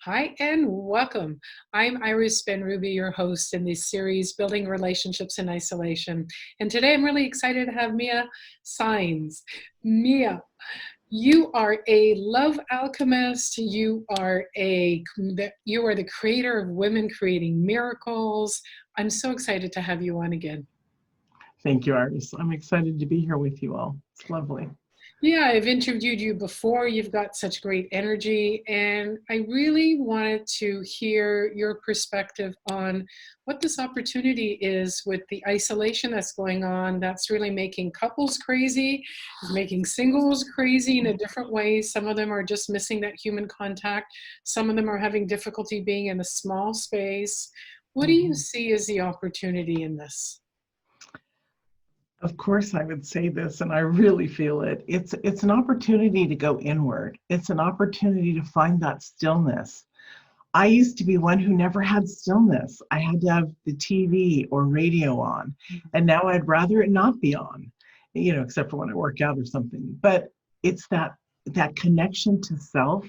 Hi and welcome. I'm Iris Benrubi, your host in this series, Building Relationships in Isolation. And today I'm really excited to have Mia Saenz. Mia, you are a love alchemist. You are the creator of Women Creating Miracles. I'm so excited to have you on again. Thank you, Iris. I'm excited to be here with you all. It's lovely. Yeah, I've interviewed you before. You've got such great energy. And I really wanted to hear your perspective on what this opportunity is with the isolation that's going on. That's really making couples crazy, making singles crazy in a different way. Some of them are just missing that human contact. Some of them are having difficulty being in a small space. What do you see as the opportunity in this? Of course, I would say this, and I really feel it. It's an opportunity to go inward. It's an opportunity to find that stillness. I used to be one who never had stillness. I had to have the TV or radio on, and now I'd rather it not be on, except for when I work out or something. But it's that connection to self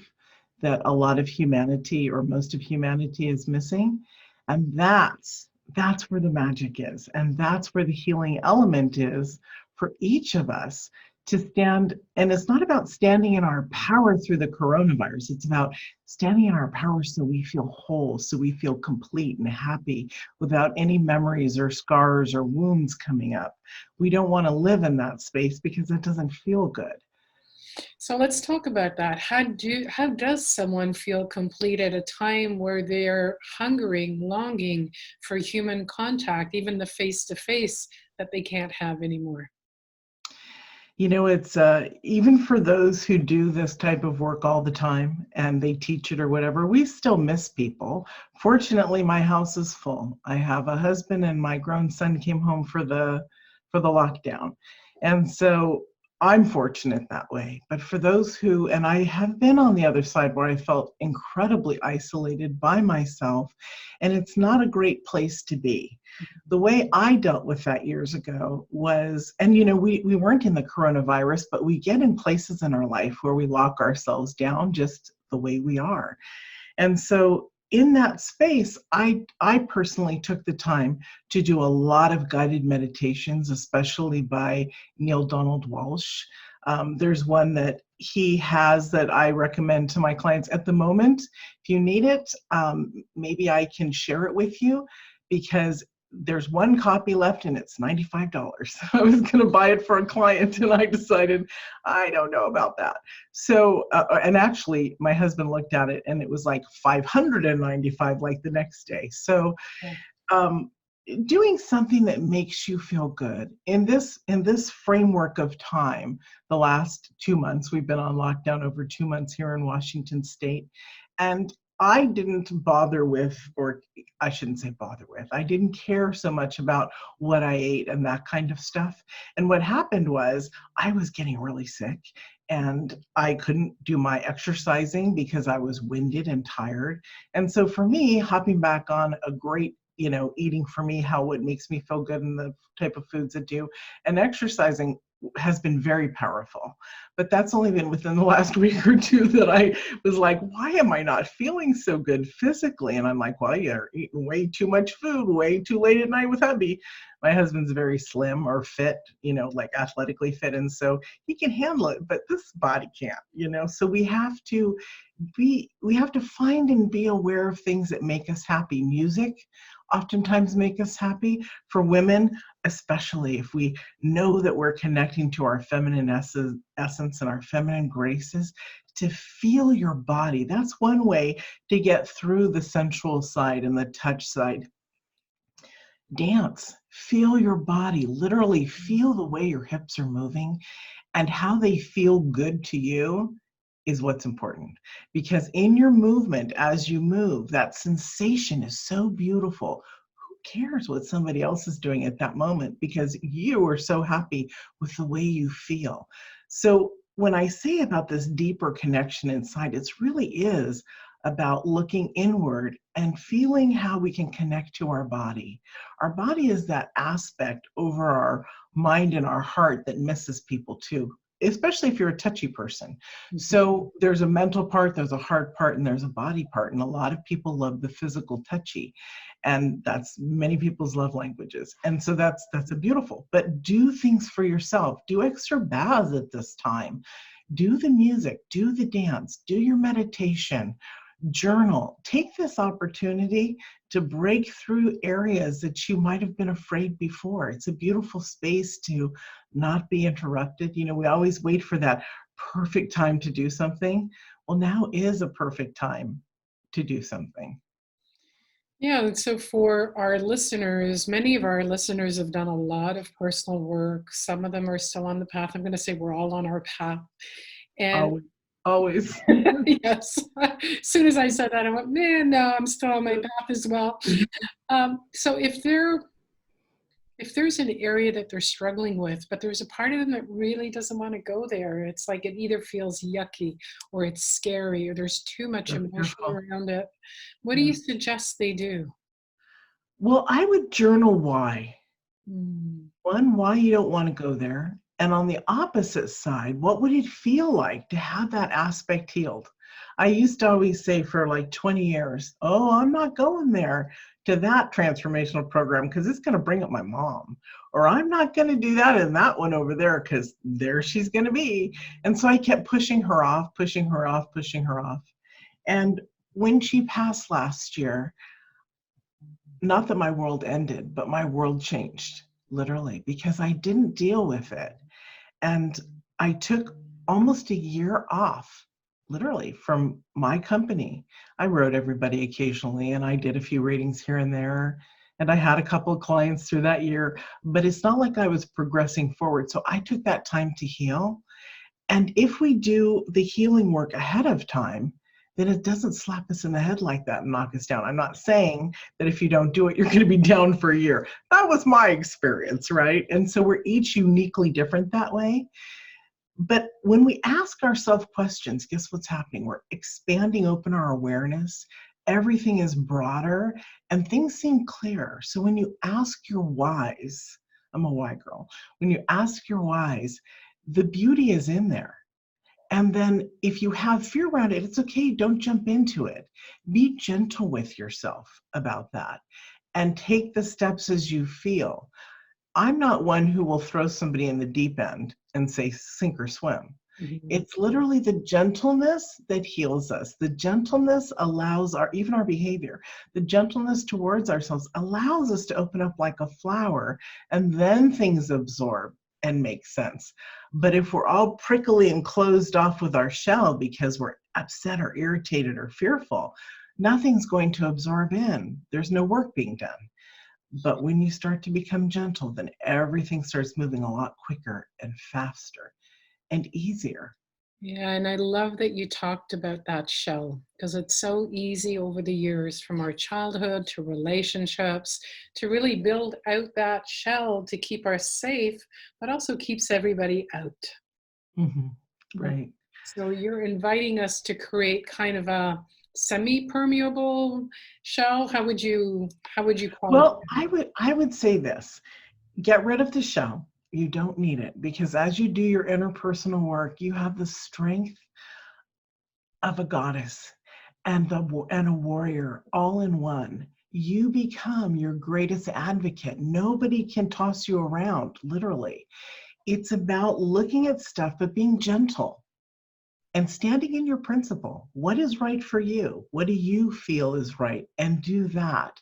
that a lot of humanity or most of humanity is missing, and that's where the magic is, and that's where the healing element is for each of us to stand. And it's not about standing in our power through the coronavirus. It's about standing in our power so we feel whole, so we feel complete and happy without any memories or scars or wounds coming up. We don't want to live in that space because it doesn't feel good. So let's talk about that. How does someone feel complete at a time where they're hungering, longing for human contact, even the face-to-face that they can't have anymore? It's even for those who do this type of work all the time and they teach it or whatever, we still miss people. Fortunately, my house is full. I have a husband and my grown son came home for the lockdown. And so I'm fortunate that way. But for those who, and I have been on the other side where I felt incredibly isolated by myself, and it's not a great place to be. The way I dealt with that years ago was, and we weren't in the coronavirus, but we get in places in our life where we lock ourselves down just the way we are. And so in that space, I personally took the time to do a lot of guided meditations, especially by Neil Donald Walsh. There's one that he has that I recommend to my clients at the moment. If you need it, maybe I can share it with you, because there's one copy left and it's $95. I was going to buy it for a client and I decided I don't know about that. So, and actually my husband looked at it and it was like $595 like the next day. So, doing something that makes you feel good in this framework of time. The last 2 months, we've been on lockdown over 2 months here in Washington State, and I didn't bother with, or I shouldn't say bother with, I didn't care so much about what I ate and that kind of stuff. And what happened was I was getting really sick and I couldn't do my exercising because I was winded and tired. And so for me, hopping back on a great, eating for me, how it makes me feel good and the type of foods that do, and exercising has been very powerful. But that's only been within the last week or two that I was like, why am I not feeling so good physically? And I'm like, well, you're eating way too much food, way too late at night with hubby. My husband's very slim or fit, like athletically fit. And so he can handle it, but this body can't, so we have to find and be aware of things that make us happy. Music oftentimes make us happy. For women, especially if we know that we're connecting to our feminine essence and our feminine graces, to feel your body. That's one way to get through the sensual side and the touch side. Dance, feel your body, literally feel the way your hips are moving and how they feel good to you is what's important. Because in your movement, as you move, that sensation is so beautiful. Who cares what somebody else is doing at that moment? Because you are so happy with the way you feel. So when I say about this deeper connection inside, it really is about looking inward and feeling how we can connect to our body. Our body is that aspect over our mind and our heart that misses people too. especially if you're a touchy person. Mhm. So there's a mental part, there's a heart part, and there's a body part. And a lot of people love the physical touchy. And that's many people's love languages. And so that's a beautiful, but do things for yourself. Do extra baths at this time. Do the music, do the dance, do your meditation, journal. Take this opportunity to break through areas that you might have been afraid before. It's a beautiful space to not be interrupted. You know, we always wait for that perfect time to do something. Well, now is a perfect time to do something. Yeah, and so for our listeners, many of our listeners have done a lot of personal work. Some of them are still on the path. I'm going to say we're all on our path. And Always, always. yes, as soon as I said that, I went, man, no, I'm still on my path as well. So if there's an area that they're struggling with, but there's a part of them that really doesn't want to go there, it's like it either feels yucky or it's scary or there's too much They're emotion fearful. around it. What do Yeah. you suggest they do? Well, I would journal why. Mm. One, why you don't want to go there. And on the opposite side, what would it feel like to have that aspect healed? I used to always say for like 20 years, oh, I'm not going there to that transformational program because it's going to bring up my mom. Or I'm not going to do that in that one over there because there she's going to be. And so I kept pushing her off, pushing her off, pushing her off. And when she passed last year, not that my world ended, but my world changed, literally, because I didn't deal with it. And I took almost a year off, literally, from my company. I wrote everybody occasionally, and I did a few readings here and there. And I had a couple of clients through that year, but it's not like I was progressing forward. So I took that time to heal. And if we do the healing work ahead of time, then it doesn't slap us in the head like that and knock us down. I'm not saying that if you don't do it, you're going to be down for a year. That was my experience, right? And so we're each uniquely different that way. But when we ask ourselves questions, guess what's happening? We're expanding open our awareness. Everything is broader and things seem clearer. So when you ask your whys, I'm a why girl, when you ask your whys, the beauty is in there. And then if you have fear around it, it's okay. Don't jump into it. Be gentle with yourself about that and take the steps as you feel. I'm not one who will throw somebody in the deep end and say, sink or swim. Mhm. It's literally the gentleness that heals us. The gentleness allows even our behavior, the gentleness towards ourselves allows us to open up like a flower, and then things absorb and make sense. But if we're all prickly and closed off with our shell because we're upset or irritated or fearful, nothing's going to absorb in. There's no work being done. But when you start to become gentle, then everything starts moving a lot quicker and faster and easier. Yeah, and I love that you talked about that shell because it's so easy over the years from our childhood to relationships to really build out that shell to keep us safe, but also keeps everybody out. Hmm. Yeah. Right. So you're inviting us to create kind of a semi-permeable shell. How would you qualify Well, I that? would I would say this. Get rid of the shell. You don't need it because as you do your interpersonal work, you have the strength of a goddess and a warrior all in one. You become your greatest advocate. Nobody can toss you around, literally. It's about looking at stuff but being gentle and standing in your principle. What is right for you? What do you feel is right? And do that.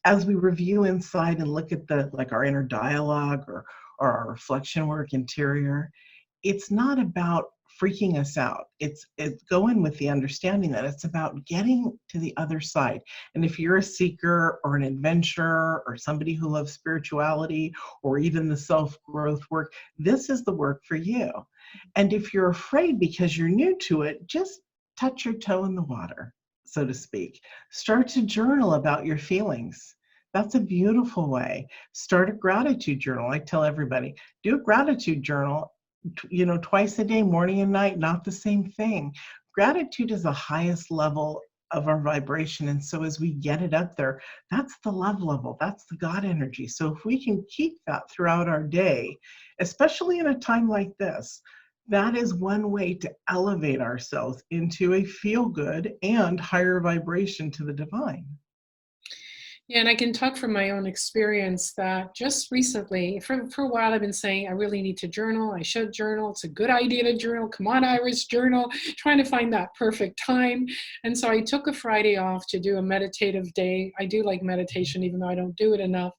As we review inside and look at the like our inner dialogue or our reflection work interior, it's not about freaking us out. It's going with the understanding that it's about getting to the other side. And if you're a seeker or an adventurer or somebody who loves spirituality or even the self-growth work, this is the work for you. And if you're afraid because you're new to it, just touch your toe in the water, so to speak. Start to journal about your feelings. That's a beautiful way. Start a gratitude journal. I tell everybody, do a gratitude journal, twice a day, morning and night, not the same thing. Gratitude is the highest level of our vibration. And so as we get it up there, that's the love level, that's the God energy. So if we can keep that throughout our day, especially in a time like this, That is one way to elevate ourselves into a feel good and higher vibration to the divine. Yeah, and I can talk from my own experience that just recently, for a while, I've been saying I really need to journal. I should journal. It's a good idea to journal. Come on, Iris, journal. Trying to find that perfect time. And so I took a Friday off to do a meditative day. I do like meditation, even though I don't do it enough.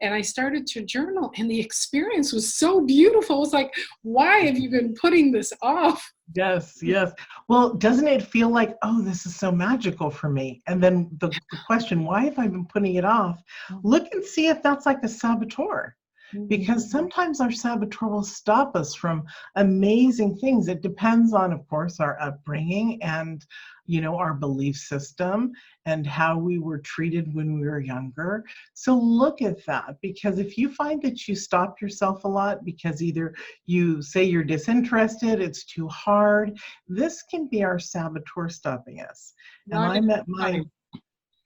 And I started to journal, and the experience was so beautiful. I was like, why have you been putting this off? Yes, yes. Well, doesn't it feel like, oh, this is so magical for me? And then the question, why have I been putting it off? Look and see if that's like a saboteur. Mhm. Because sometimes our saboteur will stop us from amazing things. It depends on, of course, our upbringing and, our belief system and how we were treated when we were younger. So look at that, because if you find that you stop yourself a lot because either you say you're disinterested, it's too hard, this can be our saboteur stopping us. And Not I at met the my time.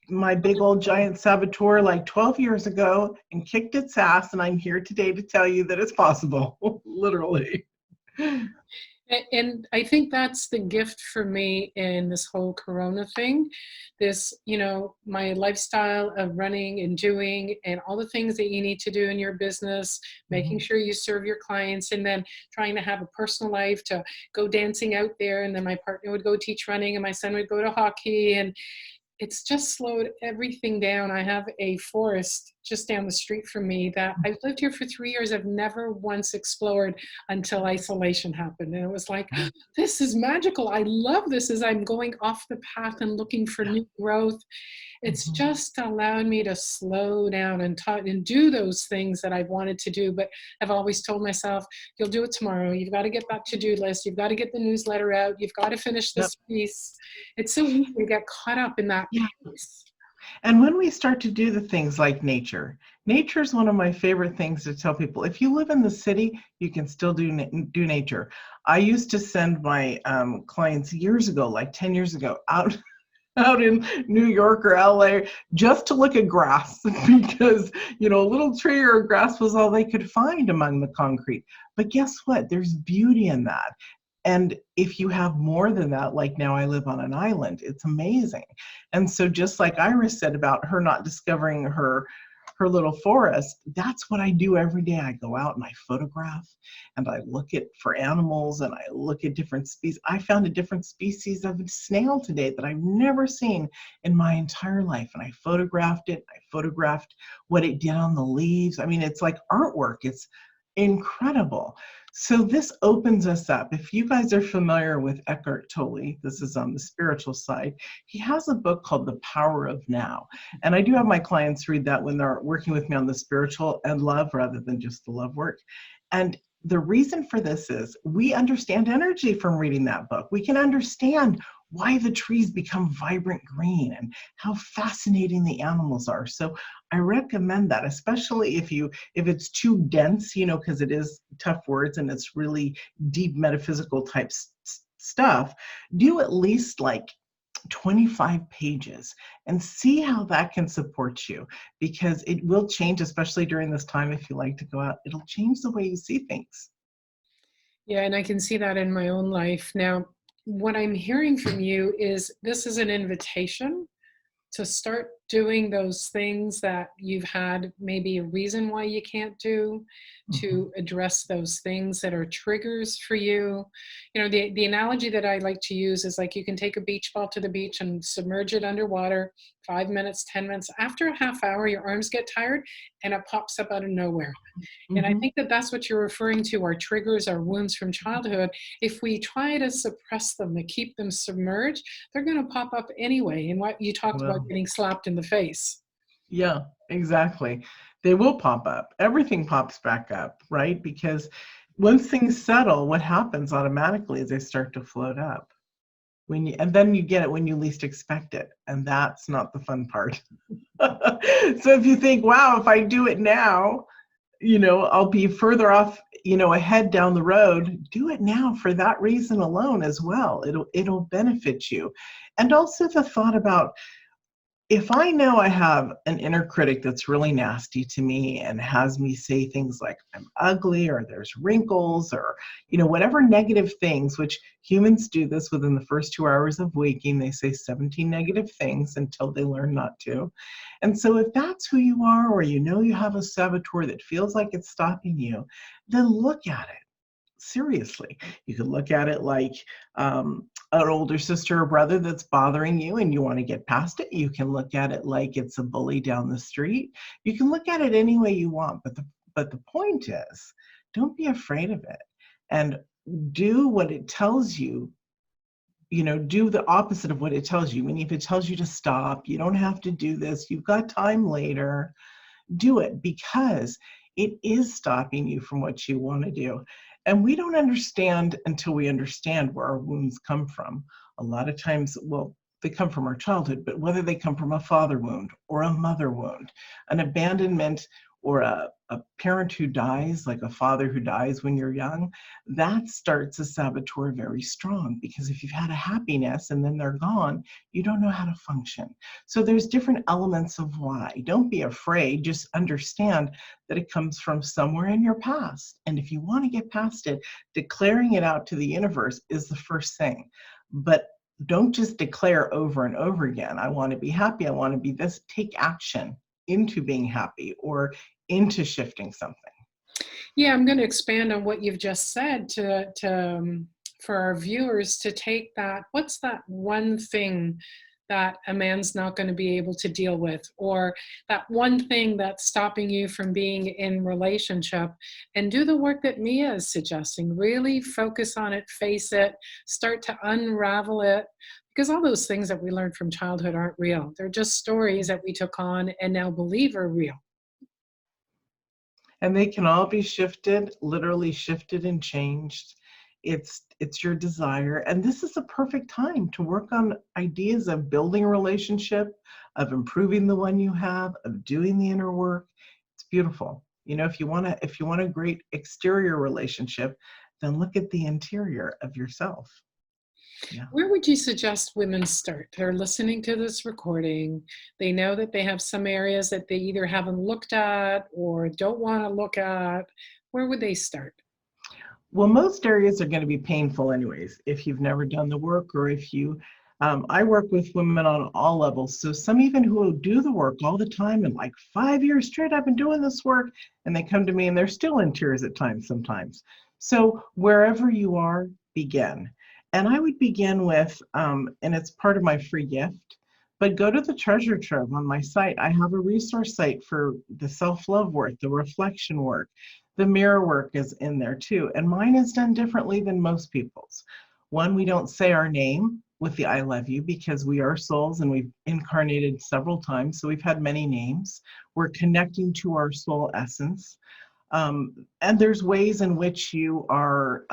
my big old giant saboteur like 12 years ago and kicked its ass, and I'm here today to tell you that it's possible. Literally. And I think that's the gift for me in this whole Corona thing. This, my lifestyle of running and doing and all the things that you need to do in your business, making Mhm. sure you serve your clients, and then trying to have a personal life to go dancing out there. And then my partner would go teach running, and my son would go to hockey. And it's just slowed everything down. I have a forest just down the street from me that I've lived here for 3 years. I've never once explored until isolation happened. And it was like, Yeah, this is magical. I love this as I'm going off the path and looking for yeah. new growth. It's Mhm. just allowed me to slow down and do those things that I've wanted to do. But I've always told myself, you'll do it tomorrow. You've got to get that to-do list. You've got to get the newsletter out. You've got to finish Yep. this piece. It's so easy to get caught up in that Yeah. pace. And when we start to do the things like nature is one of my favorite things to tell people. If you live in the city, you can still do nature. I used to send my clients years ago, like 10 years ago, out out in New York or LA just to look at grass because, a little tree or grass was all they could find among the concrete. But guess what? There's beauty in that. And if you have more than that, like now I live on an island, it's amazing. And so just like Iris said about her not discovering her little forest, that's what I do every day. I go out and I photograph and I look at for animals and I look at different species. I found a different species of snail today that I've never seen in my entire life. And I photographed it. I photographed what it did on the leaves. I mean, it's like artwork. It's incredible. So this opens us up. If you guys are familiar with Eckhart Tolle, this is on the spiritual side, he has a book called The Power of Now. And I do have my clients read that when they're working with me on the spiritual and love rather than just the love work. And the reason for this is we understand energy from reading that book. We can understand why the trees become vibrant green and how fascinating the animals are. So I recommend that, especially if it's too dense, because it is tough words and it's really deep metaphysical type stuff. Do at least like 25 pages and see how that can support you, because it will change, especially during this time. If you like to go out, it'll change the way you see things. Yeah, and I can see that in my own life. Now, what I'm hearing from you is this is an invitation to start doing those things that you've had maybe a reason why you can't do, Mhm. to address those things that are triggers for you. The analogy that I like to use is like you can take a beach ball to the beach and submerge it underwater 5 minutes, 10 minutes. After a half hour, your arms get tired and it pops up out of nowhere. And I Mhm. think that that's what you're referring to, our triggers, our wounds from childhood. If we try to suppress them, to keep them submerged, they're going to pop up anyway. And what you talked about Well, getting slapped in the face. yeah, exactly. They will pop up. Everything pops back up, right? Because once things settle, what happens automatically is they start to float up. And then you get it when you least expect it. And that's not the fun part. So if you think, wow, if I do it now, I'll be further off, ahead down the road, do it now for that reason alone as well. It'll benefit you. And also the thought about If I know I have an inner critic that's really nasty to me and has me say things like I'm ugly or there's wrinkles or, whatever negative things, which humans do this within the first 2 hours of waking, they say 17 negative things until they learn not to. And so if that's who you are, or you have a saboteur that feels like it's stopping you, then look at it seriously. You could look at it like an older sister or brother that's bothering you and you want to get past it. You can look at it like it's a bully down the street. You can look at it any way you want, but the point is, don't be afraid of it and do what it tells you. Do the opposite of what it tells you. I mean, if it tells you to stop, you don't have to do this. You've got time later. Do it, because it is stopping you from what you want to do. And we don't understand until we understand where our wounds come from. A lot of times, well, they come from our childhood, but whether they come from a father wound or a mother wound, an abandonment, or a parent who dies, like a father who dies when you're young, that starts a saboteur very strong, because if you've had a happiness and then they're gone, you don't know how to function. So there's different elements of why. Don't be afraid, just understand that it comes from somewhere in your past. And if you want to get past it, declaring it out to the universe is the first thing. But don't just declare over and over again, I want to be happy, I want to be this. Take action into being happy or into shifting something. Yeah, I'm going to expand on what you've just said for our viewers to take that. What's that one thing that a man's not going to be able to deal with, or that one thing that's stopping you from being in relationship, and do the work that Mia is suggesting. Really focus on it, face it, start to unravel it, because all those things that we learned from childhood aren't real. They're just stories that we took on and now believe are real. And they can all be shifted, literally shifted and changed. It's your desire. And this is a perfect time to work on ideas of building a relationship, of improving the one you have, of doing the inner work. It's beautiful. If you want a great exterior relationship, then look at the interior of yourself. Yeah. Where would you suggest women start? They're listening to this recording. They know that they have some areas that they either haven't looked at or don't want to look at. Where would they start? Well, most areas are going to be painful anyways, if you've never done the work, or if you, I work with women on all levels. So some even who do the work all the time, and like 5 years straight, I've been doing this work, and they come to me and they're still in tears at times sometimes. So wherever you are, begin. And I would begin with, and it's part of my free gift, but go to the treasure trove on my site. I have a resource site for the self-love work, the reflection work. The mirror work is in there too. And mine is done differently than most people's. One, we don't say our name with the I love you, because we are souls and we've incarnated several times. So we've had many names. We're connecting to our soul essence. And there's ways in which you are,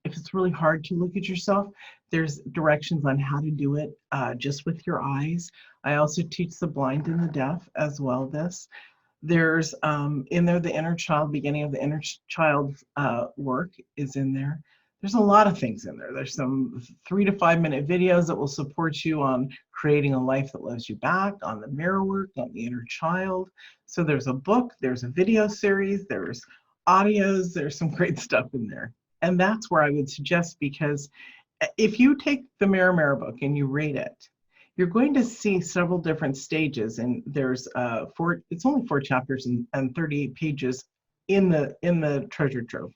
if it's really hard to look at yourself, there's directions on how to do it just with your eyes. I also teach the blind and the deaf as well. There's in there the inner child, beginning of the inner child work is in there. There's a lot of things in there. There's some 3 to 5 minute videos that will support you on creating a life that loves you back, on the mirror work, on the inner child. So there's a book, there's a video series, there's audios, there's some great stuff in there. And that's where I would suggest, because if you take the Mirror book and you read it, you're going to see several different stages, and there's it's only 4 chapters and 38 pages in the treasure trove.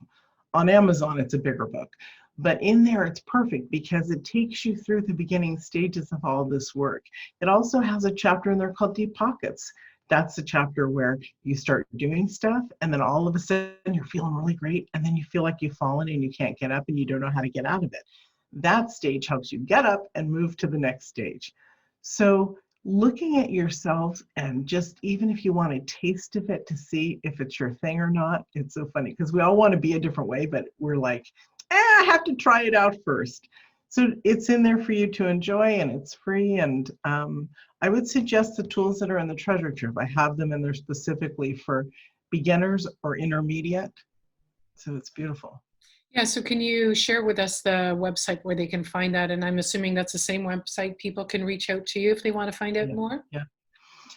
On Amazon, it's a bigger book, but in there it's perfect because it takes you through the beginning stages of all this work. It also has a chapter in there called Deep Pockets. That's the chapter where you start doing stuff, and then all of a sudden you're feeling really great, and then you feel like you've fallen and you can't get up and you don't know how to get out of it. That stage helps you get up and move to the next stage. So looking at yourself, and just even if you want a taste of it to see if it's your thing or not, it's so funny because we all want to be a different way, but we're like, I have to try it out first. So it's in there for you to enjoy, and it's free. And I would suggest the tools that are in the treasure trove. I have them in there specifically for beginners or intermediate. So it's beautiful. Yeah, so can you share with us the website where they can find that? And I'm assuming that's the same website people can reach out to you if they want to find out Yeah. more? Yeah.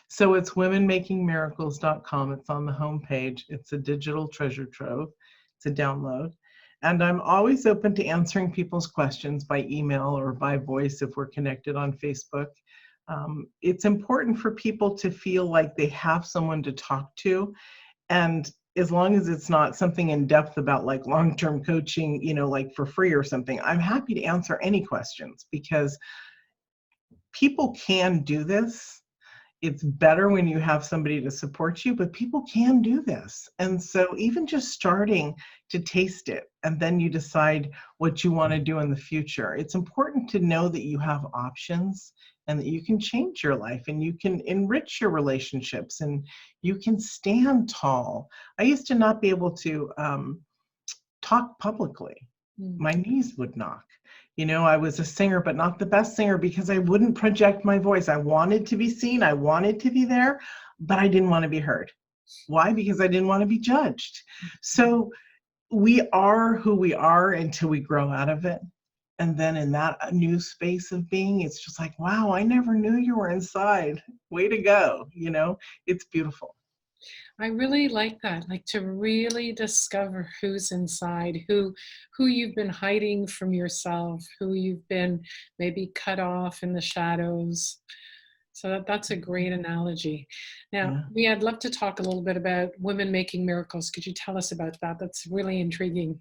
So it's womenmakingmiracles.com. It's on the homepage. It's a digital treasure trove. It's a download. And I'm always open to answering people's questions by email or by voice if we're connected on Facebook. It's important for people to feel like they have someone to talk to. And as long as it's not something in depth about like long-term coaching, like for free or something, I'm happy to answer any questions because people can do this. It's better when you have somebody to support you, but people can do this. And so even just starting to taste it, and then you decide what you want to do in the future, it's important to know that you have options and that you can change your life and you can enrich your relationships and you can stand tall. I used to not be able to talk publicly. Mm. My knees would knock. I was a singer, but not the best singer because I wouldn't project my voice. I wanted to be seen, I wanted to be there, but I didn't want to be heard. Why? Because I didn't want to be judged. So we are who we are until we grow out of it. And then in that new space of being, it's just like, wow, I never knew you were inside. Way to go. It's beautiful. I really like that, like to really discover who's inside, who you've been hiding from yourself, who you've been maybe cut off in the shadows. So that's a great analogy. Now, Yeah. Mia, I'd love to talk a little bit about women making miracles. Could you tell us about that? That's really intriguing.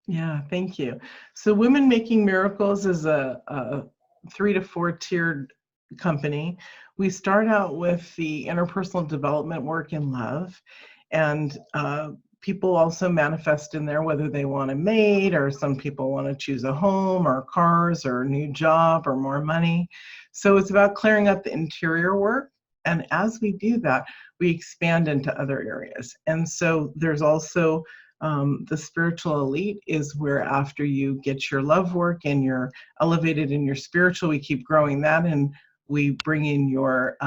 Yeah, thank you. So Women Making Miracles is a 3 to 4 tiered company. We start out with the interpersonal development work in love, and people also manifest in there whether they want a maid or some people want to choose a home or cars or a new job or more money. So it's about clearing up the interior work. And as we do that, we expand into other areas. And so there's also the spiritual elite is where after you get your love work and you're elevated in your spiritual, we keep growing that and we bring in your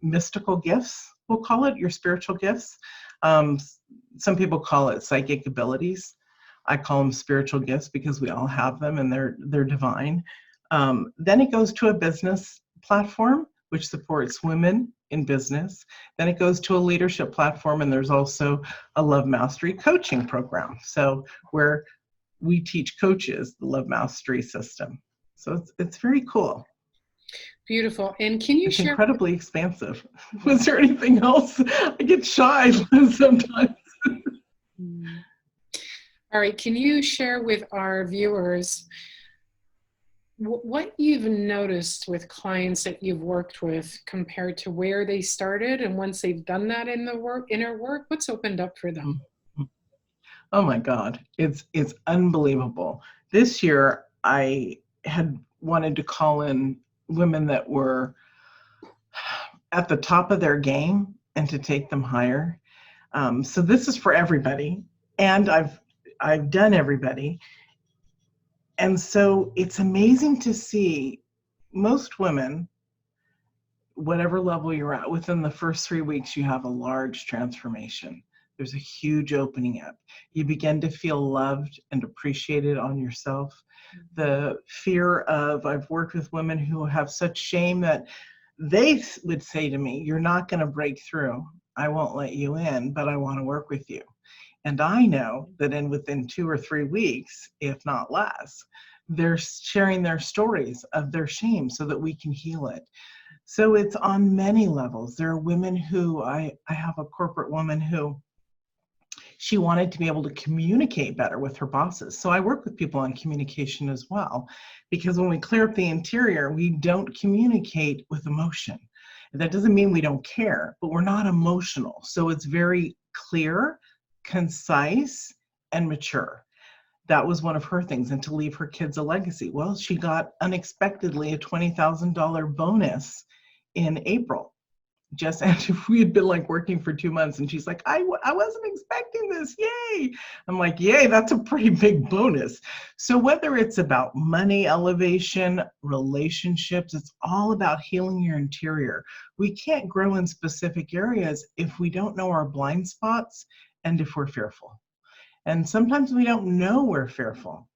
mystical gifts, we'll call it, your spiritual gifts. Some people call it psychic abilities. I call them spiritual gifts because we all have them and they're divine. Then it goes to a business platform, which supports women in business. Then it goes to a leadership platform, and there's also a Love Mastery coaching program. So where we teach coaches the Love Mastery system. So it's very cool. Beautiful. And can you It's share? incredibly expansive. Was there anything else? I get shy sometimes. All right. Can you share with our viewers what you've noticed with clients that you've worked with compared to where they started, and once they've done that in the inner work, what's opened up for them? Oh my God, it's unbelievable. This year, I had wanted to call in women that were at the top of their game and to take them higher. So this is for everybody, and I've done everybody, and so it's amazing to see most women, whatever level you're at, within the first 3 weeks, you have a large transformation. There's a huge opening up. You begin to feel loved and appreciated on yourself. The fear of, I've worked with women who have such shame that they would say to me, you're not going to break through. I won't let you in, but I want to work with you. And I know that within 2 or 3 weeks, if not less, they're sharing their stories of their shame so that we can heal it. So it's on many levels. There are women who, I have a corporate woman who, she wanted to be able to communicate better with her bosses. So I work with people on communication as well, because when we clear up the interior, we don't communicate with emotion. That doesn't mean we don't care, but we're not emotional. So it's very clear, concise, and mature. That was one of her things, and to leave her kids a legacy. Well, she got unexpectedly a $20,000 bonus in April. Just after we had been like working for 2 months, and she's like, I wasn't expecting this, yay. I'm like, yay, that's a pretty big bonus. So whether it's about money elevation, relationships, it's all about healing your interior. We can't grow in specific areas if we don't know our blind spots and if we're fearful. And sometimes we don't know we're fearful.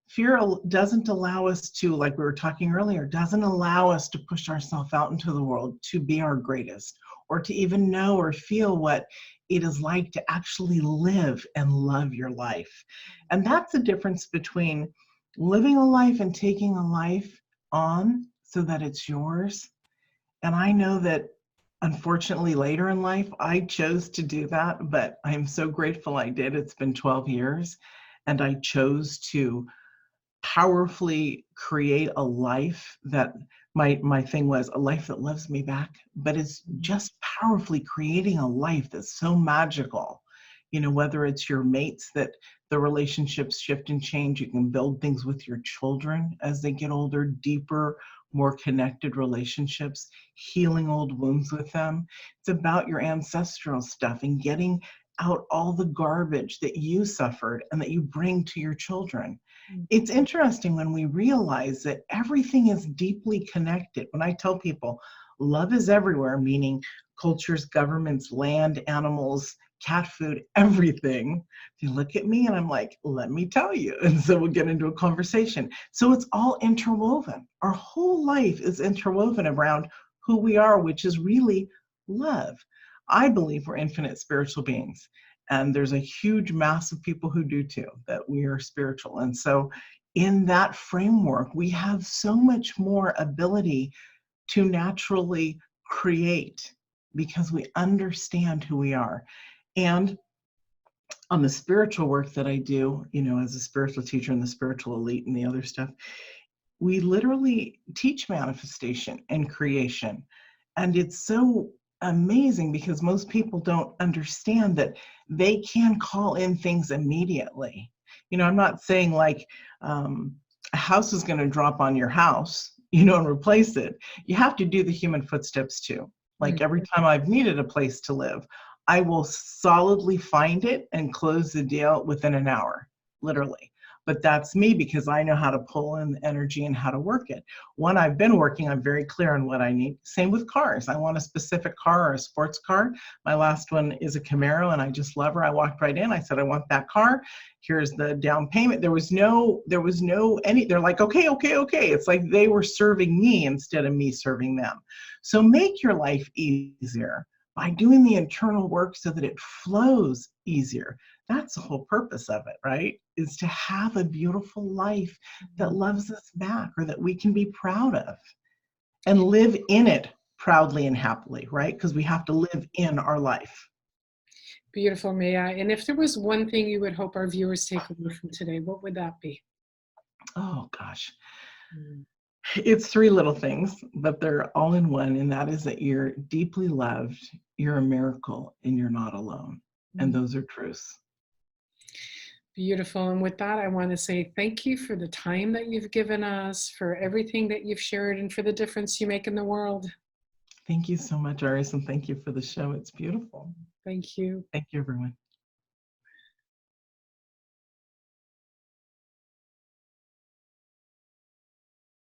Fear doesn't allow us to, like we were talking earlier, doesn't allow us to push ourselves out into the world to be our greatest, or to even know or feel what it is like to actually live and love your life. And that's the difference between living a life and taking a life on so that it's yours. And I know that unfortunately later in life, I chose to do that, but I'm so grateful I did. It's been 12 years, and I chose to powerfully create a life that my thing was a life that loves me back, but it's just powerfully creating a life that's so magical. Whether it's your mates, that the relationships shift and change, you can build things with your children as they get older, deeper, more connected relationships, healing old wounds with them. It's about your ancestral stuff and getting out all the garbage that you suffered and that you bring to your children. It's interesting when we realize that everything is deeply connected. When I tell people love is everywhere, meaning cultures, governments, land, animals, cat food, everything, they look at me and I'm like, let me tell you. And so we'll get into a conversation. So it's all interwoven. Our whole life is interwoven around who we are, which is really love. I believe we're infinite spiritual beings. And there's a huge mass of people who do too, that we are spiritual. And so in that framework, we have so much more ability to naturally create because we understand who we are. And on the spiritual work that I do, as a spiritual teacher and the spiritual elite and the other stuff, we literally teach manifestation and creation. And it's so amazing because most people don't understand that they can call in things immediately. I'm not saying like a house is going to drop on your house, and replace it. You have to do the human footsteps too. Like every time I've needed a place to live, I will solidly find it and close the deal within an hour, literally. But that's me because I know how to pull in the energy and how to work it. When I've been working, I'm very clear on what I need. Same with cars. I want a specific car or a sports car. My last one is a Camaro and I just love her. I walked right in. I said, I want that car. Here's the down payment. There was no they're like, okay. It's like they were serving me instead of me serving them. So make your life easier by doing the internal work so that it flows easier. That's the whole purpose of it, right? Is to have a beautiful life that loves us back, or that we can be proud of and live in it proudly and happily, right? Because we have to live in our life. Beautiful, Mia. And if there was one thing you would hope our viewers take away from today, what would that be? Oh gosh. It's three little things, but they're all in one. And that is that you're deeply loved, you're a miracle, and you're not alone. And those are truths. Beautiful. And with that, I want to say thank you for the time that you've given us, for everything that you've shared, and for the difference you make in the world. Thank you so much, Iris, and thank you for the show. It's beautiful. Thank you. Thank you, everyone.